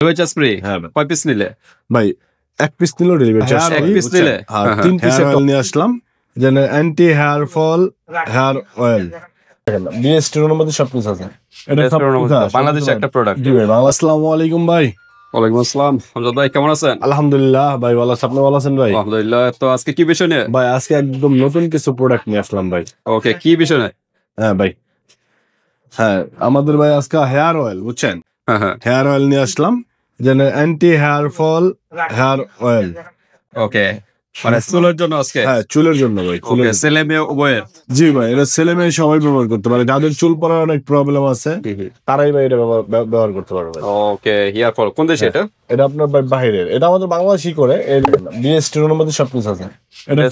Delivery free. হ্যাঁ কয় piece নিলে ভাই? এক পিস নিল ডেলিভারি চার্জ। এক পিস নিলে তিন পিস নিয়ে আসলাম, যেন anti hair fall hair oil. বিএসটির মধ্যে সব কিছু আছে। এটা বাংলাদেশের একটা প্রোডাক্ট। জি ভাই। আসসালামু আলাইকুম ভাই। ওয়ালাইকুম আসসালাম। আমজাদ ভাই কেমন আছেন? আলহামদুলিল্লাহ ভাই ভালো আছি। আপনি ভালো আছেন ভাই? আলহামদুলিল্লাহ। তো আজকে কি বিষয় নিয়ে? ভাই আজকে একদম নতুন কিছু প্রোডাক্ট নিয়ে আসলাম ভাই। ওকে, কি বিষয় নিয়ে? হ্যাঁ ভাই, হ্যাঁ আমাদের ভাই আজকে হেয়ার অয়েল, বুঝছেন? হেয়ার অয়েল নিয়ে আসলাম, যেন anti hair fall hair oil. Okay, মানে চুলের জন্য আজকে? হ্যাঁ চুলের জন্য ভাই। ওকে, ছেলে মেয়ে উভয়ের? জি ভাই, এটা ছেলে মেয়ে সবাই ব্যবহার করতে পারে। যাদের চুল পড়ার অনেক প্রবলেম আছে তারাই ভাই এটা ব্যবহার করতে পারবে। ওকে, হেয়ার ফল কোন দেশে এটা? এটা আপনার বাইরের, এটা আমাদের বাংলাদেশি করে। বিএসটির মধ্যে সব কিছু আছে। এটা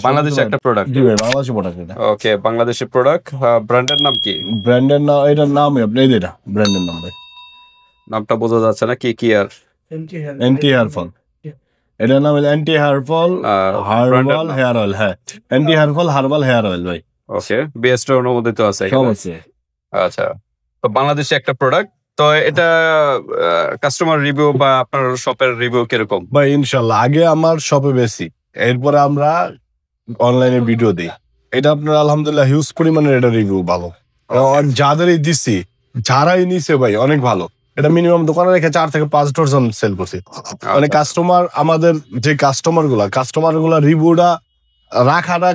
বাংলাদেশের একটা প্রোডাক্ট। জি ভাই, বাংলাদেশি প্রোডাক্ট এটা। ওকে, বাংলাদেশের প্রোডাক্ট। ব্র্যান্ডের নাম কি? ব্র্যান্ডের নাম, এটার নাম আপনি এটা ব্র্যান্ডের নাম ভাই। নামটা বোঝা যাচ্ছে না। কি কি আর? Anti hair fall. এটার নাম anti hair fall herbal hair oil. হ্যাঁ, anti hair fall herbal hair oil ভাই। ওকে, বিএসটি এর মধ্যে তো আছে। সব আছে। আচ্ছা, তো বাংলাদেশে একটা প্রোডাক্ট। তো এটা কাস্টমার রিভিউ বা আপনার শপের রিভিউ কিরকম ভাই? ইনশাআল্লাহ আগে আমার শপে বেশি, এরপরে আমরা অনলাইনে ভিডিও দিই। এটা আপনার আলহামদুলিল্লাহ হিউজ পরিমাণের এটা রিভিউ ভালো। যাদেরই দিচ্ছি, যারাই নিছে ভাই অনেক ভালো। এটা মিনিমাম দোকানে রেখে 4 থেকে 5 ডজন সেল করছি। মানে কাস্টমার, আমাদের যে কাস্টমার গুলা রিভিউটা রাখাটা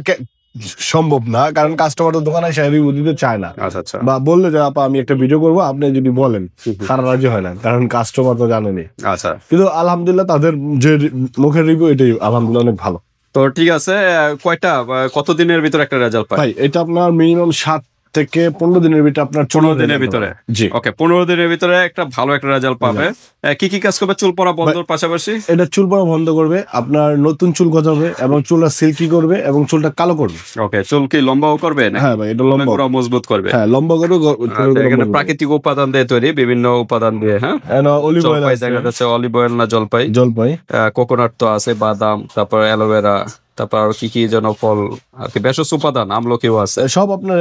সম্ভব না, কারণ কাস্টমার তো দোকানে এসে রিভিউ দিতে চায় না। আচ্ছা, বা বললে যে আপা আমি একটা ভিডিও করবো, আপনি যদি বলেন তারা রাজি হয় না, কারণ কাস্টমার তো জানেনি। আচ্ছা, কিন্তু আলহামদুলিল্লাহ তাদের যে মুখের রিভিউ এটাই আলহামদুলিল্লাহ অনেক ভালো। তো ঠিক আছে। কয়টা কতদিনের ভিতরে একটা রেজাল্ট পাই? ভাই এটা আপনার মিনিমাম 7 থেকে 15 দিনের ভিতরে, আপনার 15 দিনের ভিতরে। জি ওকে, 15 দিনের ভিতরে একটা ভালো একটা রেজাল্ট পাবে। কি কি কাজ করবে চুল পড়া বন্ধর পাশাপাশি? এটা চুল পড়া বন্ধ করবে, আপনার নতুন চুল গজাবে এবং চুলটা সিল্কি করবে এবং চুলটা কালো করবে। ওকে, চুল কি লম্বাও করবে? হ্যাঁ ভাই, এটা লম্বা মজবুত করবে। হ্যাঁ, লম্বা করবে। এখানে প্রাকৃতিক উপাদান দিয়ে তৈরি, বিভিন্ন উপাদান দিয়ে। হ্যাঁ, অলিভ অয়েল আছে, দেখা যাচ্ছে অলিভ অয়েল না জলপাই? কোকোনাট তো আছে, বাদাম, তারপর অ্যালোভেরা, তারপর আর কি কি যেন ফল আর কি, ভেষজ উপাদান, আমলকিও আছে। সব আপনার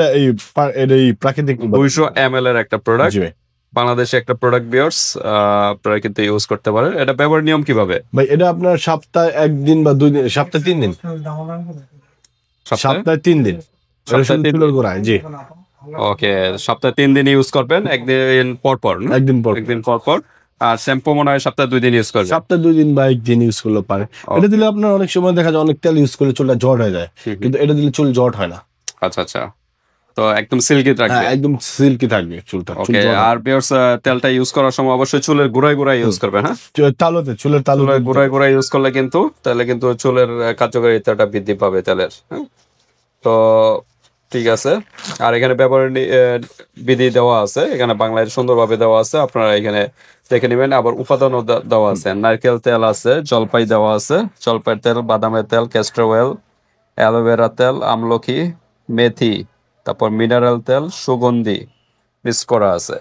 এই প্রাকৃতিক 200 ml এর একটা প্রোডাক্ট। বাংলাদেশে একটা প্রোডাক্ট ভিউয়ার্স, আপনারা কিন্তু ইউজ করতে পারেন। এটা ব্যবহার নিয়ম কিভাবে ভাই? এটা আপনার সপ্তাহে 1 দিন বা 2 দিন, সপ্তাহে 3 দিন, সপ্তাহে 3 দিন। জি ওকে, সপ্তাহে 3 দিন ইউজ করবেন, একদিন পর পর। একদিন পর পর। আর শ্যাম্পু মনে হয় সপ্তাহে 2 দিন ইউজ করবেন। সপ্তাহে 2 দিন বা 1 দিন ইউজ করলে পারে। এটা দিলে আপনার অনেক সময় দেখা যায় অনেক তেল ইউজ করলে চুলটা জট হয়ে যায়, কিন্তু এটা দিলে চুল জট হয় না। আচ্ছা, তো একদম সিল্কি থাকবে। একদম সিল্কি থাকবে চুলটা। ওকে, আর ভিউয়ার্স তেলটা ইউজ করার সময় অবশ্যই চুলের গোড়ায় ইউজ করবেন। হ্যাঁ, চুলের গোড়ায় ইউজ করলে কিন্তু তাহলে কিন্তু চুলের কার্যকারিতাটা বৃদ্ধি পাবে তেলের। তো ঠিক আছে। আর এখানে ব্যবহার বিধি দেওয়া আছে, এখানে বাংলায় সুন্দরভাবে দেওয়া আছে, আপনারা এখানে দেখে নেবেন। আবার উপাদানও দেওয়া আছে, নারকেল তেল আছে, জলপাই দেওয়া আছে, জলপাইয়ের তেল, বাদামের তেল, ক্যাস্টর অয়েল, অ্যালোভেরা তেল, আমলকি, মেথি, তারপর মিনারেল তেল, সুগন্ধি মিক্স করা আছে।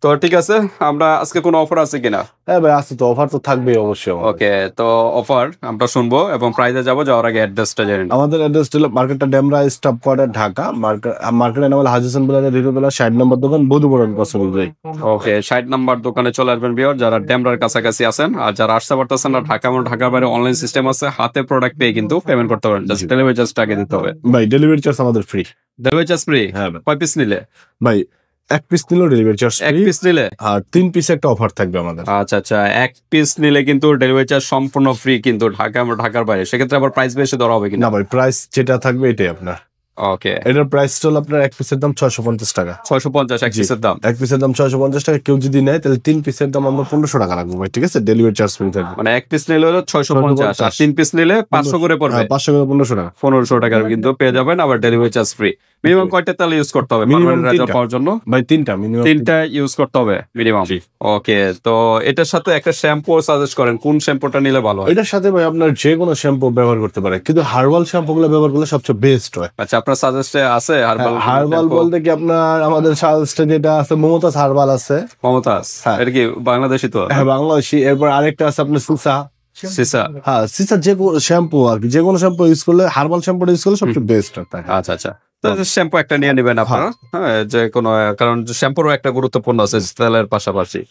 তো ঠিক আছে, আমরা আজকে কোনো অফার আছে কিনা? হ্যাঁ ভাই আছে তো, অফার তো থাকবেই অবশ্যই। ওকে, তো অফার আমরা শুনবো এবং প্রাইসে যাওয়ার আগে অ্যাড্রেসটা জেনে নিন। আমাদের অ্যাড্রেস হলো মার্কেটটা ডেমরা স্টাফ কোয়ার্টার, ঢাকা। মার্কেটের নাম হলো হাজি হাসান বিলালের রিটোবেলা 60 নম্বর দোকান, বধুবরণ পছন্দ। ওকে, 60 নম্বর দোকানে চলে আসবেন ভিউয়ার, যারা ডেমরার কাছাকাছি আছেন। আর যারা আসতে পারতেছেন না, ঢাকা এবং ঢাকার বাইরে অনলাইন সিস্টেম আছে, হাতে প্রোডাক্ট পেয়ে কিন্তু পেমেন্ট করতে পারেন। জাস্ট ডেলিভারি চার্জটা আগে দিতে হবে। ভাই ডেলিভারি চার্জ আমাদের ফ্রি। Delivery charge free? হ্যাঁ। কয় পিস নিলে? ভাই 1 পিস নিলে ডেলিভারি চার্জ ফ্রি। 1 পিস নিলে? আর 3 পিস একটা অফার থাকবে আমাদের। আচ্ছা, 1 পিস নিলে কিন্তু ডেলিভারি চার্জ সম্পূর্ণ ফ্রি, কিন্তু ঢাকার বাইরে সেক্ষেত্রে আবার প্রাইস বেশি ধরা হবে কিনা? না ভাই, প্রাইস যেটা থাকবে এটাই আপনার। ওকে, এটার প্রাইস হলো আপনার 1 পিসের দাম 650 টাকা। 650 1 পিসের দাম? 1 পিসের দাম 650 টাকা। কেউ যদি নেয় তাহলে 3 পিসের দাম আমরা 1500 টাকা রাখবো ভাই। ঠিক আছে, ডেলিভারি চার্জ ফ্রি থাকবে। মানে 1 পিস নিলে হলো 650, আর 3 পিস নিলে 500 করে পড়বে। 500 করে 1500 টাকা। 1500 টাকার কিন্তু পেয়ে যাবেন, আবার ডেলিভারি চার্জ ফ্রি। মিনিমাম কয়টা তেল ইউজ করতে হবে পার্মানেন্ট রেজাল্ট পাওয়ার জন্য? ভাই 3টা মিনিমাম, 3টা ইউজ করতে হবে মিনিমাম। ওকে, তো এটার সাথে একটা শ্যাম্পু সাজেস্ট করেন, কোন শ্যাম্পুটা নিলে ভালো হয়? এটার সাথে ভাই আপনার যে কোনো শ্যাম্পু ব্যবহার করতে পারে, কিন্তু হার্বাল শ্যাম্পু গুলো ব্যবহার করলে সবচেয়ে বেস্ট হয়। আচ্ছা, আপনার সাজেস্টে আছে হার্বাল বলতে কি আপনার আমাদের সাজেস্টে যেটা আছে মমতাজ হার্বাল আছে। মমতাজ? এটা কি বাংলাদেশি? তো হ্যাঁ, বাংলাদেশি। এরপর আরেকটা আছে আপনার সিসা। হ্যাঁ, সিসা যে কোনো শ্যাম্পু আর কি, যে কোনো শ্যাম্পু ইউজ করলে, হার্বাল শ্যাম্পুটা ইউজ করলে সবচেয়ে বেস্ট হয়। আচ্ছা, শ্যাম্পু একটা নিয়ে নেবেন আপনারা, হ্যাঁ, যে কোনো, কারণ শ্যাম্পুরও একটা গুরুত্বপূর্ণ আছে তেলের পাশাপাশি।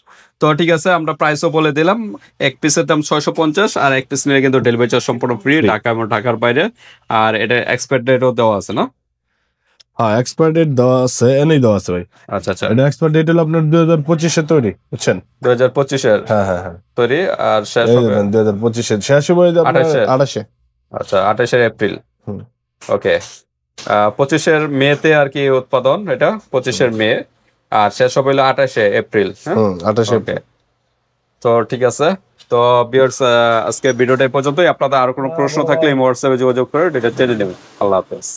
তো ঠিক আছে, আমরা প্রাইসও বলে দিলাম। এক পিসের দাম 650, আর এক পিস নিলে কিন্তু ডেলিভারি চার্জ সম্পূর্ণ ফ্রি, ঢাকা এবং ঢাকার বাইরে। আর এটা এক্সপায়ার ডেটও দেওয়া আছে না? হ্যাঁ, এক্সপায়ার ডেট দেওয়া আছে, এনেই দেওয়া আছে ভাই। আচ্ছা আচ্ছা, এটা এক্সপায়ার ডেট হলো আপনার 2025-এ তৈরি, বুঝছেন? 2025-এর হ্যাঁ হ্যাঁ হ্যাঁ, তৈরি, আর শেষ এই হবে 2025-এ শেষ হবে আপনার 28-এ। 28-এ। আচ্ছা, 28 এপ্রিল। হুম। ওকে, 25 মেতে আর কি উৎপাদন, এটা 25 মে, আর শেষ হবে হলো 28 এপ্রিল। হ্যাঁ, 28-এ। ওকে। তো ঠিক আছে, তো ভিউয়ার্স, আজকে ভিডিওটা এই পর্যন্তই। আপনাদের আরো কোনো প্রশ্ন থাকলে এই হোয়াটসঅ্যাপে যোগাযোগ করে এটা জেনে নেবেন। আল্লাহ হাফেজ।